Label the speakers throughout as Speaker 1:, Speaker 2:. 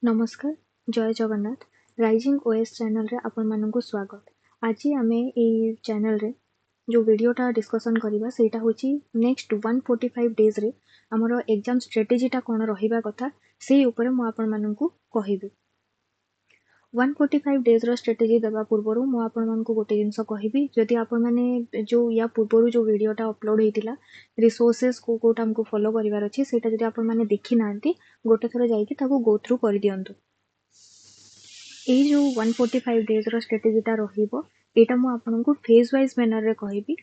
Speaker 1: नमस्कार जय Jagannath rising OS channel रे आपण मानकु स्वागत। आज आमे ए चैनल रे जो वीडियोटा डिस्कशन करिबा सेटा होची नेक्स्ट 145 डेज रे हमरो एग्जाम स्ट्रेटेजीटा कोन रहिबा कथा सेही ऊपर मु आपण मानकु कहिबी। 145 डेज रो स्ट्रेटेजी देबा पूर्वरु मु आपण मानकु गोटे जिंस कहिबी जदि आपण माने जो या पूर्वरु जो वीडियोटा अपलोड हेतिला रिसोर्सेस को कोटा हमको फॉलो करिवार अछि सेटा जदि आपण माने देखि नांती गोटे थरो जाईकी ताको गो थ्रू करि दियंतु। ए जो 145 डेज रो स्ट्रेटेजीटा रहिबो एटा मु आपनको फेज वाइज मैनर रे कहिबी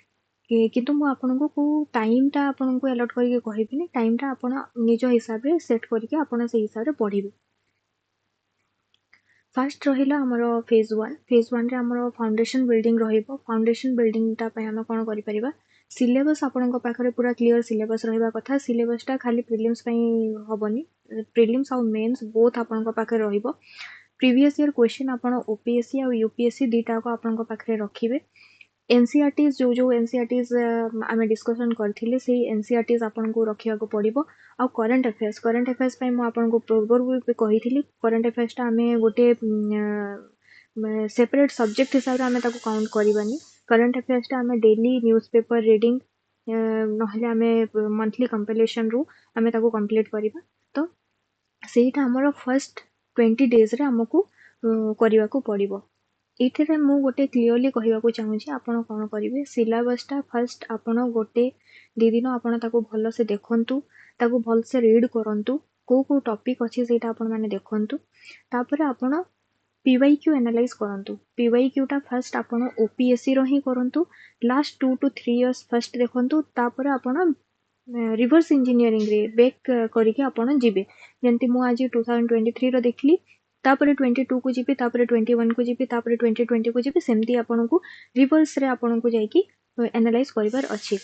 Speaker 1: किंतु मु आपनको को टाइमटा आपनको अलॉट करिके कहिबिनी टाइमटा आपण निज हिसाब रे सेट करिके आपण से हिसाब रे पढिबे। फर्स्ट रहिला हमरो फेज 1 रे हमरो फाउंडेशन बिल्डिंग रहिबो। फाउंडेशन बिल्डिंग ता पय हम कोन करि परिबा सिलेबस आपनको पाखरे पूरा क्लियर सिलेबस रहिबा कथा। सिलेबस ता खाली प्रीलिम्स पय होबनी प्रीलिम्स और मेंस बोथ आपनको पाखरे रहिबो। प्रीवियस ईयर क्वेश्चन आपण ओपीएससी और यूपीएससी दीटा को आपनको पाखरे रखिबे। एनसीईआरटीज जो एनसीईआरटीज आमे डिस्कशन करथिले से एनसीईआरटीज आपनको रखिया को पड़िबो। आ करंट अफेयर्स पय मु आपनको प्रोग्राम भी कहिथिली करंट अफेयर्स ता आमे गोटे सेपरेट सब्जेक्ट हिसाब रे आमे ताको काउंट करबानी। करंट अफेयर्स ता आमे डेली न्यूज़पेपर रीडिंग नहले आमे मंथली कंपाइलेशन रू आमे ताको कंप्लीट करिबा। तो सेटा हमरो फर्स्ट 20 डेज रे हमकु करिवा को पड़िबो। एथिरे मु गोटे क्लियरली कहिबाकू चाहूची आपण कोन करिवे सिलेबसटा फर्स्ट आपण गोटे दी दिन आपण ताको भलो से देखंतु ताको भल से रीड करंतु को टॉपिक अछि सेटा आपण माने देखंतु तापर आपण पीवाईक्यू एनालाइज करंतु। पीवाईक्यू टा फर्स्ट आपण ओपीएससी रो ही करंतु लास्ट 2 to 3 इयर्स फर्स्ट देखंतु तापर आपण रिवर्स इंजीनियरिंग रे बैक करिके आपण जिबे जेंति मु आज 2023 रो देखली तापर 22 को जीपी तापर 21 को जीपी तापर 2020 को जीपी सेमती आपन को रिवर्स रे आपन को जाईकी एनालाइज करिवार अछि।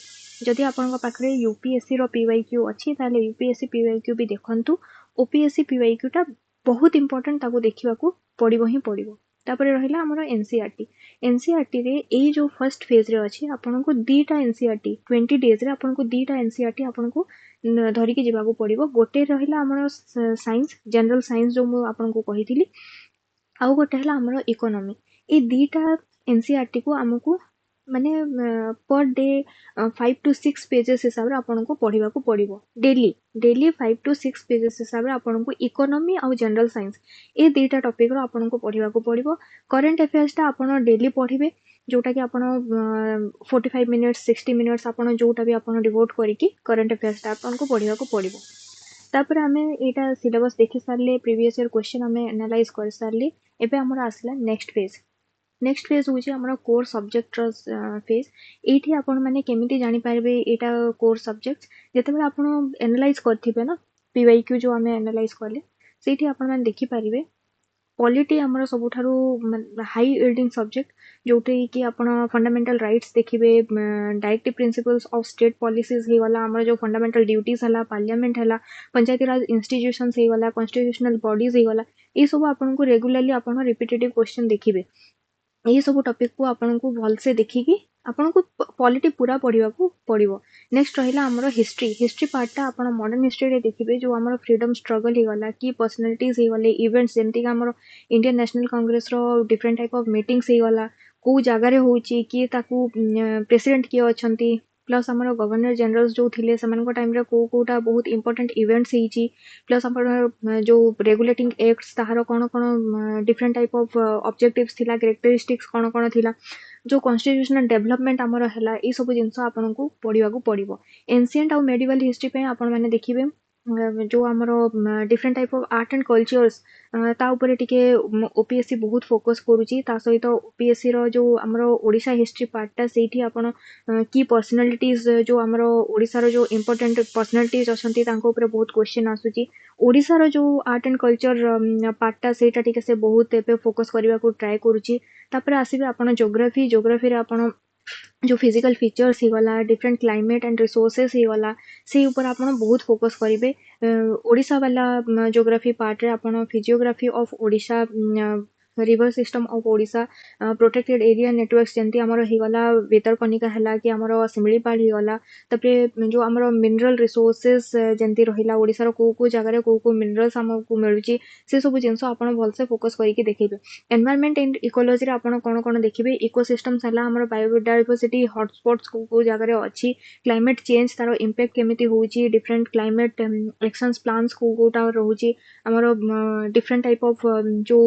Speaker 1: जदि आपन को पाखरे यूपीएससी रो पीवाईक्यू अछि ताले यूपीएससी पीवाईक्यू भी देखंतु। ओपीएससी पीवाईक्यू टा बहुत इंपोर्टेंट ताको देखिबा को पड़िबो ही पड़िबो। तापर रहिला हमरो एनसीईआरटी रे ए जो फर्स्ट फेज रे अछि आपन को दीटा एनसीईआरटी 20 डेज रे आपन को दीटा एनसीईआरटी आपन को धरि के जिबा को पड़िबो। गोटे रहिला हमरो साइंस जनरल साइंस जो मु आपन को कहिथिली आउ गोटे हला हमरो इकोनॉमी। ए दीटा एनसीईआरटी को हमकु माने पर डे 5 to 6 पेजेस हिसाब रे आपन को पढिबा को पड़िबो। डेली 5 to 6 पेजेस हिसाब रे आपन को इकोनॉमी और जनरल साइंस ए दीटा टॉपिक रो आपन को पढिबा को पड़िबो। करंट अफेयर्स ता आपन डेली पढिबे जोटा कि आपन 45 मिनिट्स 60 मिनिट्स आपन जोटा भी आपन डिवोट करिकि करंट अफेयर्स ता आपन को पढिबा को पड़िबो। तापर आमे एटा सिलेबस देखि सारले प्रीवियस ईयर क्वेश्चन आमे एनालाइज कर सारले। एबे हमर आसला नेक्स्ट फेज होची हमर कोर सब्जेक्ट फेज। एठी आपण माने केमिति जानि पारबे एटा कोर सब्जेक्ट जेतेबेले आपण एनालाइज करथिबे ना पीवाईक्यू जो आमे एनालाइज करले सेठी आपण माने देखि पारिबे पॉलिटी हमर सबुठारु हाई यील्डिंग सब्जेक्ट जोटे कि आपण फंडामेंटल राइट्स देखिबे directive principles of state policies हे वाला हमर जो फंडामेंटल ड्यूटीज हला पार्लियामेंट हला पंचायती राज इंस्टीट्यूशंस हे वाला कॉन्स्टिट्यूशनल बॉडीज हे वाला ए सब आपण को रेगुलरली आपण रिपीटेटिव क्वेश्चन देखिबे। ये सब टॉपिक को आपन को भल से देखिकी आपन को पॉलिटी पूरा पढिबा को पड़िबो। नेक्स्ट रहिला हमरो हिस्ट्री पार्ट ता आपन मॉडर्न हिस्ट्री रे देखिबे जो हमरो फ्रीडम स्ट्रगल हे गला की पर्सनालिटीज हे गले इवेंट्स जेंति का हमरो इंडियन नेशनल कांग्रेस रो डिफरेंट टाइप ऑफ मीटिंग्स हे गला को जागा रे होची की ताकू प्रेसिडेंट किए अछंती प्लस हमरो गवर्नर जनरल्स जो थिले समान को टाइम रे कोटा बहुत इंपोर्टेंट इवेंट्स हेची प्लस हमरो जो रेगुलेटिंग एक्ट्स ताहारो कोन कोन डिफरेंट टाइप ऑफ ऑब्जेक्टिव्स थिला कैरेक्टरिस्टिक्स कोन कोन थिला जो कॉन्स्टिट्यूशनल डेवलपमेंट हमरो हला ए सब जिंस आपन को पढिबा को पड़िबो। एंशिएंट और मेडिवल हिस्ट्री पे आपन माने देखिबे जो हमरो different type of art and cultures ता ऊपर टिके ओपीएससी बहुत फोकस करूची। ता सहित ओपीएससी रो जो हमरो ओडिशा हिस्ट्री पार्ट ता सेठी आपन की पर्सनालिटीज जो हमरो ओडिसा रो जो इंपोर्टेंट पर्सनालिटीज अछंती तांको ऊपर बहुत क्वेश्चन आसुची। ओडिसा रो जो आर्ट एंड कल्चर पार्ट ता सेटा टिके से बहुत एपे फोकस करिवा को ट्राई करूची। तापर आसीबे आपन ज्योग्राफी रे आपन जो फिजिकल फीचर्स ही वाला डिफरेंट क्लाइमेट एंड रिसोर्सेस ही वाला से ऊपर आपन बहुत फोकस करिवे। ओडिसा वाला ज्योग्राफी पार्ट रे आपन physiography of Odisha river system of Odisha protected area networks जंती हमर हेगला भितरकनिका हला कि हमर सिमिलीपाल हेगला तापरे जो हमर मिनरल रिसोर्सेस जंती रहिला ओडिसा रो को जगह को मिनरल्स हमको मिलुची से सब जिंस आपण भलसे फोकस करके देखिबे एनवायरनमेंट एंड इकोलॉजी रे आपण कोन कोन देखिबे इकोसिस्टम्स हला हमर बायोडायवर्सिटी हॉटस्पॉट्स को जगह अच्छी क्लाइमेट चेंज तार इम्पैक्ट केमिति होउची डिफरेंट क्लाइमेट एक्शंस प्लान्स को कोटा रहउची हमर डिफरेंट टाइप ऑफ जो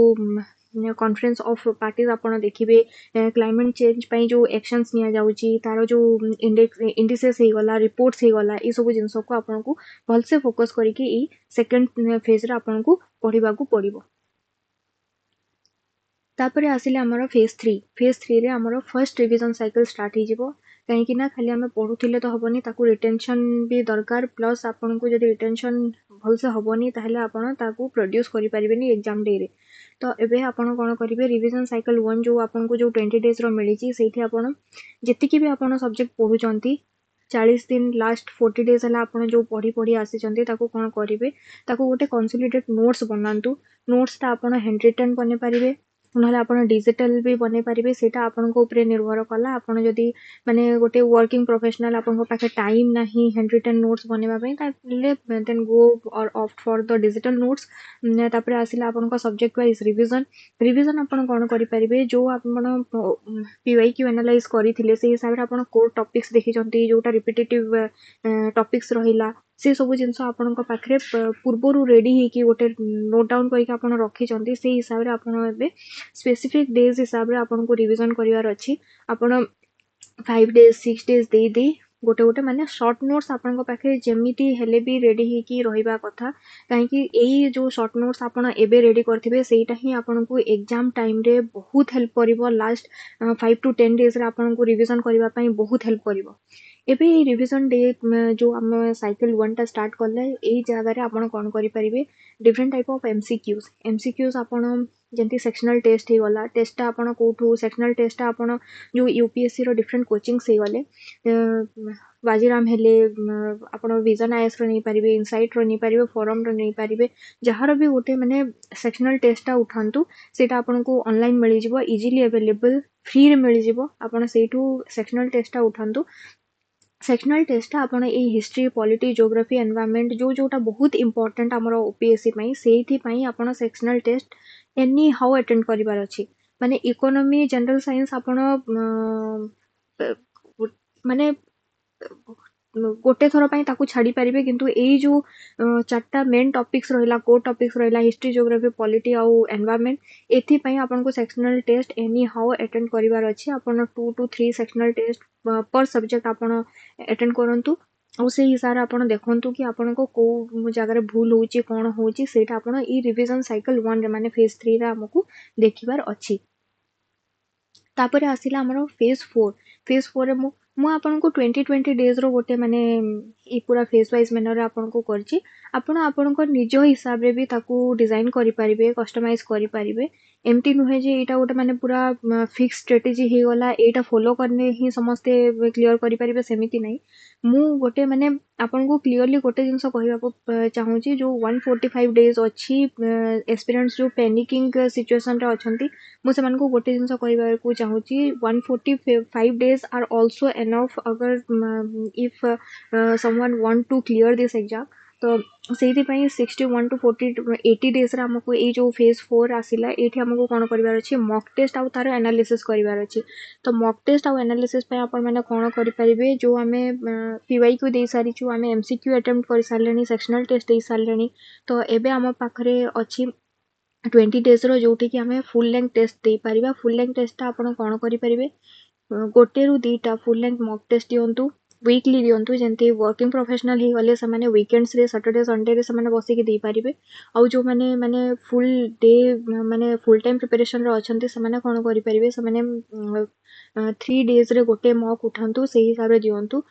Speaker 1: कॉन्फ्रेंस ऑफ पार्टीज आपण देखिबे क्लाइमेट चेंज पई जो एक्शंस निया जाउची तारो जो इंडिसेस हे गला रिपोर्ट्स हे गला ई सब जिंस को आपण को भलसे फोकस करके ई सेकंड फेज रे आपण को पढिबा को पड़िबो तापरे आसिले हमर फेज 3 रे हमर फर्स्ट रिवीजन साइकिल स्टार्ट ही जिवो कहीं ना खाली आम पढ़ुले तो हेनी ताकू रिटेंशन भी दरकार प्लस आपन को जब रिटेंशन भलसे हेनी ताहले आपन ताकू प्रोड्यूस करि परिबेनी एग्जाम डे रे तो एबे आपन कोन करिवे रिवीजन साइकिल 1 जो आपन को जो 20 डेज रो मिली सेठी आपन जेतिकी भी आपन सब्जेक्ट पढुचंती 40 दिन लास्ट 40 डेज हला आपन जो पढ़ी पढ़ी आसीचंती ताकू कोन करिवे ताकू गोटे कंसोलिडेटेड नोट्स बनांतु नोट्स ता आपन हैंड रिटन बने पारिबे नहले आपन डिजिटल भी बने पारिबे सेटा आपन को ऊपर निर्भर कला आपन जदी माने गोटे वर्किंग प्रोफेशनल आपन को पाखे टाइम नाही हैंड रिटन नोट्स बनेबा पई ताले देन गो और opt for the digital notes तापरे आसिला आपन को सब्जेक्ट वाइज रिवीजन आपन कोन करि परिबे जो आपन पीवाईक्यू एनालाइज करिथिले से हिसाब रे आपन कोर टॉपिक्स देखि जंती जोटा रिपीटेटिव टॉपिक्स रहिला से सब जिनस आपन को पाखरे पूर्वरु रेडी हे कि गोटे नोट डाउन करके आपन रखि जंती से हिसाब रे आपन एबे स्पेसिफिक डेज हिसाब रे आपन को रिवीजन करिवार अछि आपन 5 डेज 6 डेज दे गोटे गोटे माने शॉर्ट नोट्स आपन को पाखे जेमिति हेले भी रेडी हे कि रहिबा कथा काहे कि एई जो शॉर्ट नोट्स आपन एबे रेडी करथिबे सेटा ही आपन को एग्जाम टाइम रे बहुत हेल्प करिवो लास्ट 5 टू 10 डेज रे आपन को रिवीजन करिवा पई बहुत हेल्प करिवो एबे रिवीजन डे जो हम साइकिल 1 टा स्टार्ट करले एई जगह रे आपन कोन करि परिबे डिफरेंट टाइप ऑफ एमसीक्यूज आपन जंती सेक्शनल टेस्ट हे गला टेस्ट आपन कोठू सेक्शनल टेस्ट आपन जो यूपीएससी रो डिफरेंट कोचिंग्स हे गले बाजीराम हेले आपन विजन आईएएस रो नै परिबे इनसाइट रो नै परिबे फोरम रो नै परिबे जहार भी गोटे माने सेक्शनल टेस्ट उठांतु सेटा आपन को ऑनलाइन मिलि जिवो इजीली अवेलेबल फ्री रे मिलि जिवो आपन सेठू सेक्शनल टेस्ट उठांतु सेक्शनल टेस्ट आपन ए हिस्ट्री पॉलिटी ज्योग्राफी एनवायरनमेंट जो जोटा बहुत इंपोर्टेंट हमर ओपीएससी पई सेठी पई आपन sectional test anyhow attend करिवार अछि माने इकोनॉमी जनरल साइंस आपन माने गोटे थर पई ताकू छाडी परिबे किंतु एई जो चारटा मेन टॉपिक्स रहिला कोर टॉपिक्स रहिला हिस्ट्री ज्योग्राफी पॉलिटी आ एनवायरनमेंट एथि पई आपन को sectional test anyhow attend करिवार अछि आपन 2 टू 3 सेक्शनल टेस्ट पर सब्जेक्ट आपन अटेंड करंतु और से हिसाब रे आपन देखंतु कि आपन को जगह रे भूल होउची कोन होउची सेटा आपन ई रिवीजन साइकिल 1 रे माने फेज 3 रे हमकु देखिबार अछि तापरे आसिला हमर फेज 4 रे मु आपन को 20 डेज रो गोटे माने ई पूरा फेज वाइज मैनर रे आपन को करची आपन को निज हिसाब रे भी ताकू डिजाइन करि परिबे कस्टमाइज करि परिबे एमती नुहे जे एटा गोटे माने पूरा फिक्स स्ट्रेटजी हे गला एटा फॉलो करने ही समस्ते क्लियर करि परिबे सेमिति नै मु गोटे माने आपन को क्लियरली गोटे जिंस कहिबा को चाहूची जो 145 डेज अछि एक्सपीरियंस जो पैनिकिंग सिचुएशन रे अछंती मु से मन को गोटे जिंस कहिबा को चाहूची 145 डेज आर आल्सो एनफ अगर if someone want to clear this exam तो सेठी पई 61 टू 40 80 डेज रे हमको ए जो फेज 4 आसिला एठी हमको कोन करिवार अछि मॉक टेस्ट आ तार एनालिसिस करिवार अछि तो मॉक टेस्ट आ एनालिसिस पई आपण माने कोन करि परिबे जो हमें पीवाईक्यू दे सारी छु हमें एमसीक्यू अटेम्प्ट करि सारलेनी सेक्शनल टेस्ट दे सारलेनी तो एबे हम पाखरे अछि 20 डेज रो जोठी कि हमें फुल लेंथ टेस्ट दे परिबा फुल लेंथ टेस्ट आपण कोन करि परिबे गोटे रु दीटा फुल लेंथ मॉक टेस्ट दियंतु वीकली दियंतु जेंती वर्किंग प्रोफेशनल ही गले से माने वीकेंड्स रे सैटरडे संडे रे से माने बसी के दे परिबे आ जो माने फुल डे माने फुल टाइम प्रिपरेशन रे अछंती से माने कोन करि परिबे से माने 3 डेज रे गोटे मॉक उठांतु से हिसाब रे दियंतु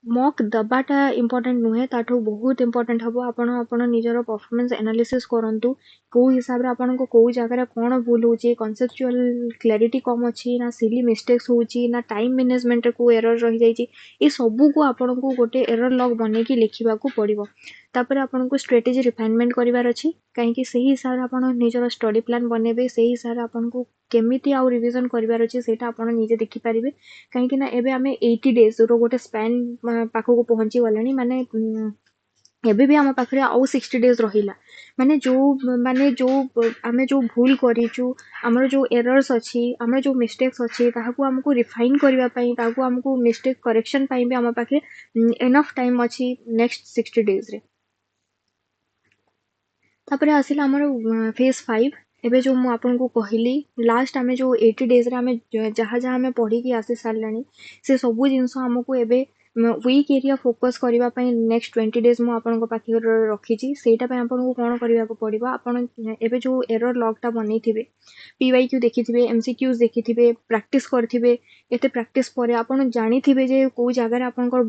Speaker 1: मॉक दबाटा इंपोर्टेंट नुहे ताठो बहुत इंपोर्टेंट हबो आपण निजरो परफॉर्मेंस एनालिसिस करंतु को हिसाब रे आपण को जगह रे कोन भूल होची कांसेप्चुअल क्लैरिटी कम अछि ना सिली मिस्टेक्स होची ना टाइम मैनेजमेंट को एरर रहि जाईची ए सब को आपण को गोटे एरर लॉग बने की लिखिबा को पड़िबो तापर आपण को स्ट्रेटजी रिफाइनमेंट करिवार अछि कहीं से हिसाब से आप निजर स्टडी प्लान बनइबे से हिसाब से आपको केमिति आउ रिविजन करार अच्छे से निजे देखिपारे कहीं एबे आम 80 डेज रोटे स्पैन पाखक पहुँची गले माने एबे भी आम पाखे आउ 60 डेज रहिला माने जो आम जो भूल करूँ आमर जो एरर्स अच्छी आमर जो मिस्टेक्स अच्छी ताकू आमको रिफाइन करने आमको मिस्टेक करेक्शन भी आम पाखे एनफ टाइम अच्छी नेक्स्ट 60 डेज रे तापर आसिला आमर फेज 5 एबे जो मु आपन को कहली लास्ट आमे जो 80 डेज रे आमे जहाँ जहाँ आमे पढ़ी की आसी सारलानी से सबु जिंस हमको एबे वीक एरिया फोकस करबा पई नेक्स्ट 20 डेज मु आपन को पाखी रखी छी सेटा पई आपन को कोन करबा को पड़िबा आपन एबे जो एरर लॉग टा बनै थिबे पीवाईक्यू देखि थिबे एमसीक्यूज देखि थिबे प्रैक्टिस करथिबे एते प्रैक्टिस परे आपन जानि थिबे जे को जगह रे आपन को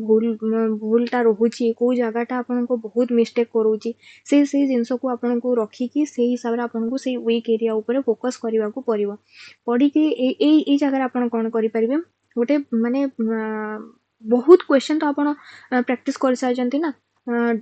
Speaker 1: भूलटा रहुची को जगहटा आपन को बहुत मिस्टेक करूची से जिंस को आपन को रखी की से हिसाब रे आपन को से वीक एरिया ऊपर फोकस करबा को पड़िबो पढ़ी की ए जगह रे आपन कोन करि परिबे गोटे माने बहुत क्वेश्चन तो आपन प्रैक्टिस कर सारजंती ना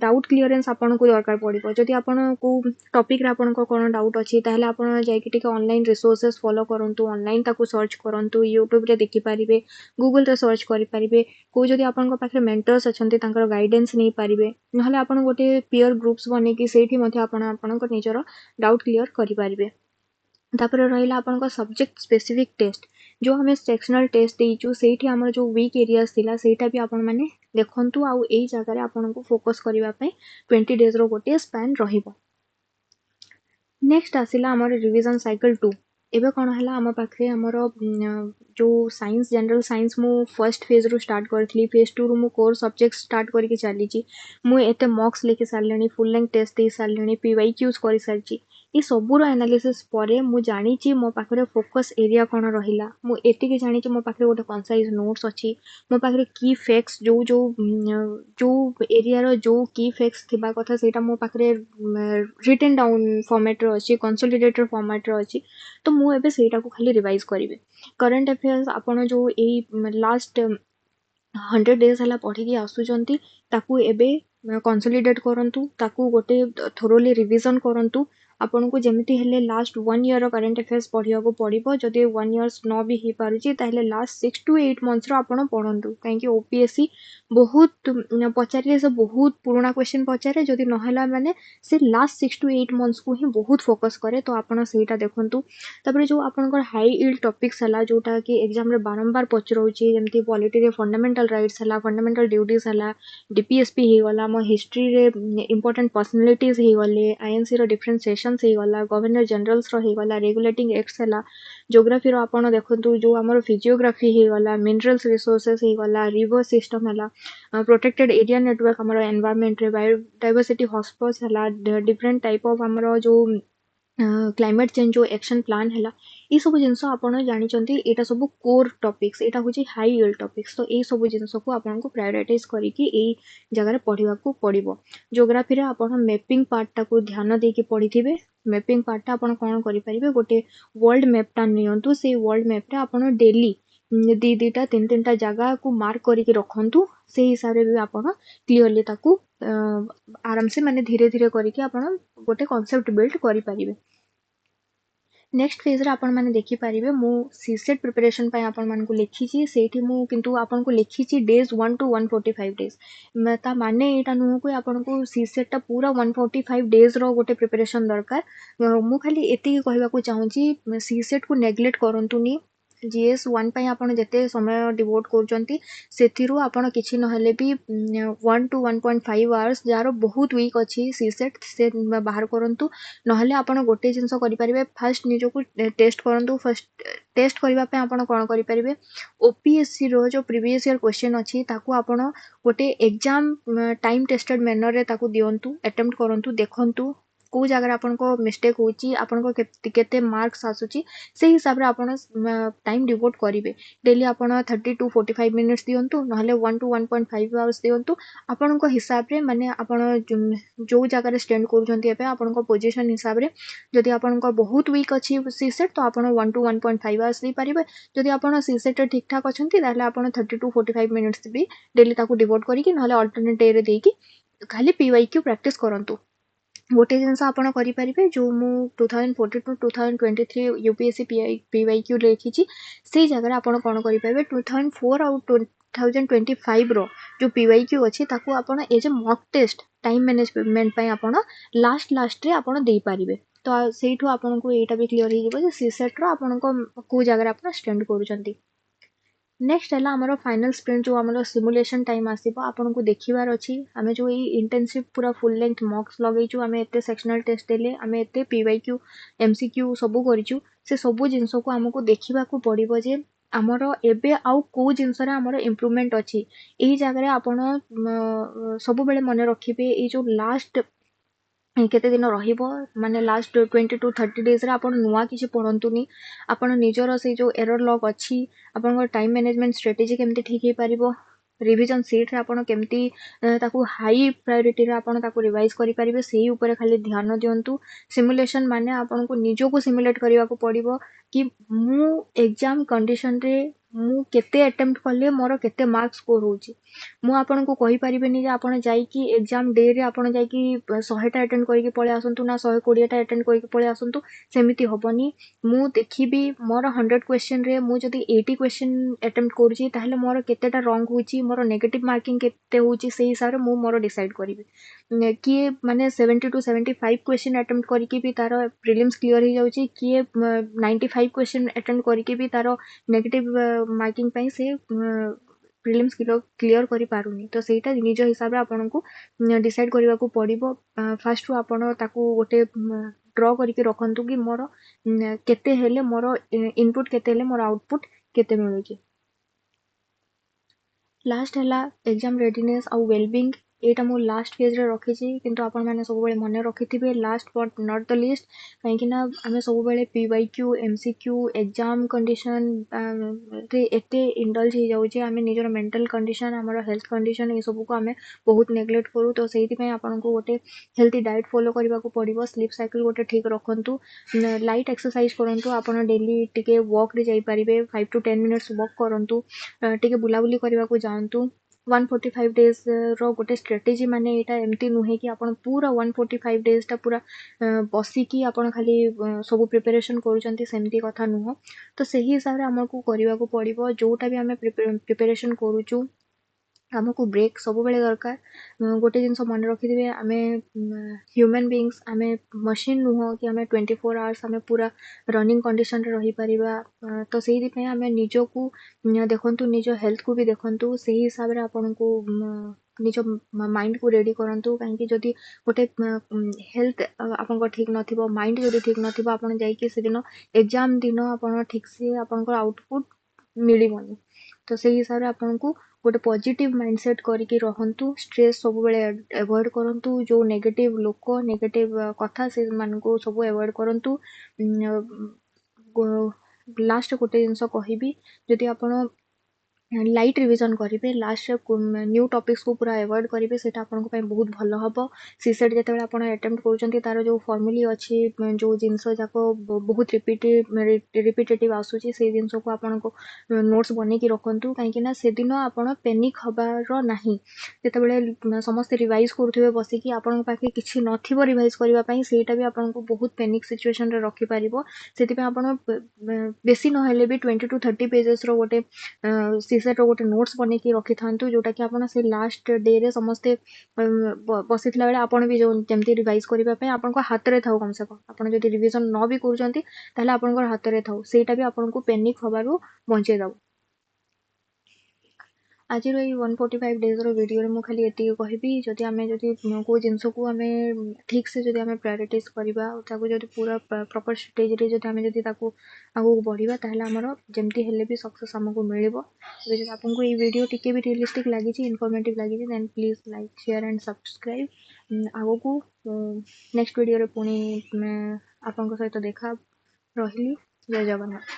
Speaker 1: डाउट क्लियरेंस आपन को दरकार पड़िबो जदि आपन को टॉपिक रे आपन को कोन डाउट अछि ताहले आपन जाय कि टिके ऑनलाइन रिसोर्सेस फॉलो करंतु ऑनलाइन ताकू सर्च करंतु यूट्यूब रे देखि परिबे गूगल रे सर्च करि परिबे को जदि आपन को पाखे मेंटर्स अछंती तांकर गाइडेंस नै परिबे नहले आपन गोटे पीयर ग्रुप्स बने कि सेठी मध्ये आपन को निजर डाउट क्लियर करि परिबे तापर रहिला आपन को सब्जेक्ट स्पेसिफिक टेस्ट जो हमें सेक्शनल टेस्ट देइचु सेठी हमर जो वीक एरियाज थिला सेटा भी आपन माने देखंतु आउ एई जगह रे आपन को फोकस करबा पई 20 डेज रो गोटे स्पैन रहिबो नेक्स्ट आसिला हमर रिवीजन साइकिल 2 एबे कोन हला हम पाखरे हमर जो साइंस जनरल साइंस मु फर्स्ट फेज रो स्टार्ट करथली फेज 2 रो मु कोर सब्जेक्ट स्टार्ट करके चली छी मु एते मॉक्स लेके सारलेनी फुल लेंथ टेस्ट दे सारलेनी पीवाईक्यूज करि सारची ई सबुर एनालिसिस परे मु जानी छी मो पाखरे फोकस एरिया कोन रहिला मु एति के जानी छी मो पाखरे गोटे कंसाइज नोट्स अछि मो पाखरे की फैक्ट्स जो एरिया रो जो की फैक्ट्स थिबा कथा सेटा मो पाखरे रिटन डाउन फॉर्मेट रो अछि कंसोलिडेटेड फॉर्मेट रो अछि तो मु एबे सेटा को खाली रिवाइज करिवे करंट अफेयर्स आपण जो एई लास्ट 100 डेज हला पढ़ी की आसुचंती ताकू एबे कंसोलिडेट करंतु ताकू गोटे थोरोली रिवीजन करंतु आपन को जेमिति हेले लास्ट 1 ईयर रो करंट अफेयर्स पढ़िया को पड़िबो जदि 1 इयर्स न भी ही पारुची ताहले लास्ट 6 to 8 मंथ्स रो आपन पढ़ंतु काहे कि ओपीएससी बहुत पचारे से बहुत पुराना क्वेश्चन पचारे जदि नहला माने से लास्ट 6 to 8 मंथ्स को ही बहुत फोकस करे तो आपन सेटा देखंतु तबरे जो आपनकर हाई यील्ड टॉपिक्स हला जोटा कि एग्जाम रे बारंबार पचरौची जेमति पॉलिटी रे फंडामेंटल राइट्स हला फंडामेंटल ड्यूटीज हला डीपीएसपी हे गला मो हिस्ट्री रे इंपोर्टेंट पर्सनालिटीज हे गले आईएनसी रो डिफरेंट सेशंस हे गला गवर्नर जनरल्स रो हे गला रेगुलेटिंग एक्ट्स हला ज्योग्राफी रो आपण देखंतु जो हमर फिजियोग्राफी हे गला मिनरल्स रिसोर्सेस हे गला रिवर सिस्टम हला प्रोटेक्टेड एरिया नेटवर्क हमर एनवायरनमेंट रे बायोडायवर्सिटी हॉटस्पॉट्स हला डिफरेंट टाइप ऑफ हमर जो क्लाइमेट चेंज जो एक्शन प्लान है ये सब जिनस आपड़ जानते यहाँ सब कोर टॉपिक्स यहाँ हूँ हाई यील्ड टॉपिक्स तो ये सब जिनस को आपन को प्रायोरिटाइज करके जगह पढ़ा पड़ो ज्योग्राफी रे आपन मैपिंग पार्टा को ध्यान देके पढ़ी थे मैपिंग पार्टा आपन कौन करेंगे गोटे वर्ल्ड मैपटा नियंतु से वर्ल्ड मैप्रे आपन डेली दीटा तीन तीन टा जगह को मार्क करके रखंतु से हिसाब रे भी आपन क्लियरली ताकू आराम से माने धीरे धीरे करके आपन गोटे कांसेप्ट बिल्ड करि परिबे नेक्स्ट फेज रे आपन माने देखि परिबे मु सीसेट प्रिपरेशन पय आपन मान को लिखि छी सेठी मु किंतु आपन को लिखि छी डेज 1 to 145 डेज ता माने एटा नु को आपन को सीसेट ता पूरा 145 डेज रो गोटे प्रिपरेशन दरकार मु खाली एति कहबा को चाहू छी सीसेट को नेग्लेक्ट करंतुनी जीएस 1 पय आपन जते समय डिवोट करजंती सेथिरु आपन किछि नहले भी 1 to 1.5 आवर्स जारो बहुत वीक अछि सीसेट से बाहर करंतु नहले आपन गोटे जिंस करि परिबे फर्स्ट निजो को टेस्ट करंतु फर्स्ट टेस्ट करबा पे आपन कोन करि परिबे ओपीएससी रो जो प्रीवियस ईयर क्वेश्चन अछि ताकू आपन गोटे एग्जाम टाइम टेस्टेड मैनर रे ताकू दियंतु अटेम्प्ट करंतु देखंतु को जगह आपन को मिस्टेक होची आपन को केते मार्क्स आसुची से हिसाब रे आपन टाइम डिवोट करिवे डेली आपन 30 to 45 मिनिट्स दियंतु नहले 1 to 1.5 आवर्स दियंतु आपन को हिसाब रे माने आपन जो जगह रे स्टैंड करूछंती एबे आपन को पोजीशन हिसाब रे जदि आपन को बहुत वीक अछि सीसेट तो आपन 1 to 1.5 आवर्स दी परिबे जदि आपन सीसेट ठीक ठाक अछंती ताले आपन 30 to 45 मिनिट्स भी डेली ताकू डिवोट करिकि नहले अल्टरनेट डे रे देकी खाली पीवाईक्यू प्रैक्टिस करंतु गोटे जिनस आपण करेंगे जो मु 2014 टू 2023 यूपीएससी पीवाईक्यू लिखी से जगह आप कौन करेंगे 2004 आउ 2025 रो जो पीवाईक्यू अच्छी ताको आपण as a mock test time management आप लास्ट रे आपण दे पारिबे तो सेठू आपन को एटा भी क्लियर हो जे सीसेट रो आपन को जगह आप स्टैंड करूछंती नेक्स्ट है आमर फाइनल स्प्रिंट जो आमर सिमुलेशन टाइम आसो आपन को देखिबार अच्छी आमे जो इंटेंसिव पूरा फुल लेंथ मॉक्स लगेचु आमे एते सेक्शनल टेस्ट देले आमे एते पीवाईक्यू एमसीक्यू सब करिचु से सब जिंस को हमको देखा पड़ो जे आमर एबे आउ को जिनस आमर इम्प्रूवमेंट अच्छी यही जगह आपण सब बेले मन रखिबे ये जो लास्ट केते दिन रहिबो माने लास्ट 20 टू 30 डेज रे आपण नुआ किछि पढंतुनी आपण निजर से जो एरर लॉग अच्छी आपण टाइम मैनेजमेंट स्ट्रेटेजी केमती ठीक हे पारिबो रिवीजन सीट रे आपण केमती ताकू हाई प्रायोरिटी रे आपण ताकू रिवाइज करि पारिबे सेही ऊपर खाली ध्यान दियंतु सिमुलेशन माने आपण को निजो को सिमुलेट करिवा को पड़िबो कि मु एग्जाम कंडीशन रे मु केते अटेम्प्ट कले मोर केते मार्क्स स्कोर होची मु आपन को कहि परिबेनी जे आपन जाई कि एग्जाम डे रे आपन जाई कि 100टा अटेंड करके पळे आसंतु ना 120टा अटेंड करके पळे आसंतु सेमिति होबनी मु देखिबी मोर 100 क्वेश्चन रे मु जदी 80 क्वेश्चन अटेम्प्ट करूची ताहले मोर केतेटा रॉन्ग होची मोर नेगेटिव मार्किंग केते होची सेही हिसाब रे मु मोर डिसाइड करिबी किए माने 70 टू 75 क्वेश्चन अटेम्प्ट करके भी तार प्रीलिम्स क्लियर हो जाउची किए 95 क्वेश्चन अटेम्प्ट करके भी तार नेगेटिव मार्किंग पई से प्रिलिम्स क्लियर करि पारुनी तो सेटा निज हिसाब रे आपन को डिसाइड करबा को पड़िबो फास्ट आपन ताकू गोटे ड्रॉ करके रखंतु कि मोर केते हेले मोर इनपुट केते हेले मोर आउटपुट केते मिलुची लास्ट है एग्जाम रेडीनेस आउ वेलबिंग एटा मो लास्ट पेज रे रखी किंतु आपण माने सब बेले मन रखिथिबे last but not the least काहेकि ना आमे सब बेले पीवाईक्यू एमसीक्यू एग्जाम कंडीशन रे एते इंडल्ज हो जाउचे आमे निजर मेंटल कंडीशन हमर हेल्थ कंडीशन ए सब को आमे बहुत नेग्लेक्ट करू तो सेहिति पय आपण को गोटे हेल्थी डाइट फॉलो करबा को पड़िबो स्लीप साइकिल गोटे ठीक रखंतु लाइट एक्सरसाइज करंतु आपण डेली टिके वॉक रे जाई परिबे 5 टू 10 मिनिट्स वॉक करंतु टिके बुलाबुली करबा को जांतु 145 डेज रो गोटे स्ट्रेटेजी माने एटा एमती नुहे कि आपण पूरा 145 डेज टा पूरा बसी कि आपण खाली सब प्रिपरेशन करूचंती सेमती कथा नुह तो सही हिसाब रे हमको करबा को पड़िबो जोटा भी हमें प्रिपरेशन करूचु हमको ब्रेक सब बेले दरकार गोटे जिनस मन रखिथिबे आमे ह्यूमन बीइंग्स आमे मशीन नुह कि आमे 24 आवर्स आमे पूरा रनिंग कंडीशन रे रही परिबा तो सेही पे आमे निजो को देखंतु निजो हेल्थ को भी देखंतु सेही हिसाब रे आपन को निज माइंड को रेडी करंतु काहे जदि गोटे हेल्थ आपन को ठीक नथिबो माइंड जदि ठीक नथिबो आपन जाई कि से दिन एग्जाम दिन आपन ठीक से आपन को आउटपुट मिलिबनी तो सेही हिसाब रे आपन को गोटे पॉजिटिव माइंडसेट करके रहंतु स्ट्रेस सब बेले अवॉइड करंतु जो नेगेटिव लोक नेगेटिव कथा से मान को सब अवॉइड करंतु लास्ट गोटे जिनस कहबी जदि आपण लाइट रिविजन करेंगे लास्ट न्यू टॉपिक्स को पूरा अवॉइड करेंगे सेटा आपन को बहुत भल हम सीसेट जिते आप अटेम्प्ट कर तार जो फॉर्मूली अच्छी जो जिनस जाक बहुत रिपीटेटिव आसूची से जिनस को आपन को नोट्स बन की रखंतु कहीं से दिन आप पेनिक हबार नहीं जिते समस्त रिवाइज करुवे बसिकी आपण पाखे किसी नथिबो रिवाइज करने सेटा भी आपन को बहुत पेनिक सिचुएशन रे रखि पारिबो सेति आपण बेसी नहेले भी 20 टू 30 पेजेस रो गोटे सीसेट गोटे नोट्स बन की रखि था जोटा कि आपन से लास्ट डे रे समस्ते बसी बेले आपन भी जो जमती रिवाइज करने आपन को हाथ रे थाउ कम से कम आपन जदि रिवीजन न भी करूचंती ताले आपन को हाथ रे थाउ सेटा भी आपन को पेनिक हबारु बंचे दब आज 145 डेज वीडियो में खाली ये कहबी जदि आम जदि को जिनस को आम ठीक से जदि आम प्रायोरिटाइज करवा जदि पूरा प्रॉपर स्ट्रेटेजी जदि आम जदि आगू बढ़ा ताहले आमर जमती हेले भी सक्सेस आमको मिलिबो जदि आपको ये वीडियो टिके भी रियलिस्टिक लगी इनफॉर्मेटिव लगी then please like share and subscribe आगो को नेक्स्ट वीडियो रे पुणी आपन सहित देखा रही जय जगन्नाथ।